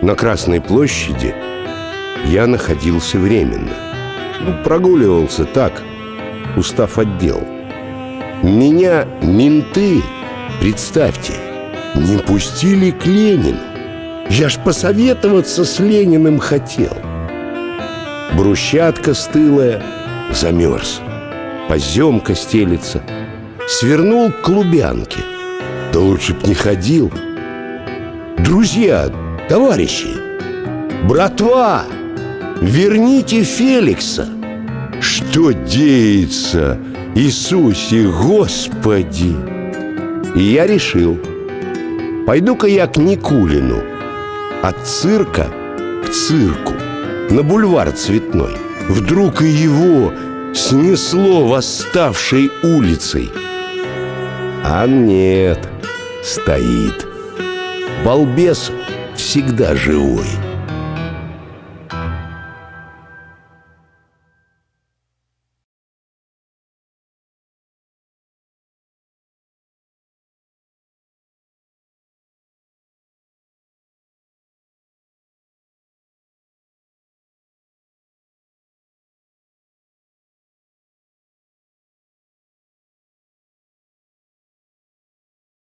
На Красной площади я находился временно. Прогуливался так, устав от дел. Меня менты, представьте, не пустили к Ленину. Я ж посоветоваться с Лениным хотел. Брусчатка стылая, замерз. Поземка стелется. Свернул к Лубянке. Да лучше б не ходил. Друзья, товарищи, братва, верните Феликса. Что деется, Иисусе Господи? И я решил, пойду-ка я к Никулину. От цирка к цирку, на бульвар Цветной. Вдруг и его снесло восставшей улицей. А нет, стоит. Балбес всегда живой.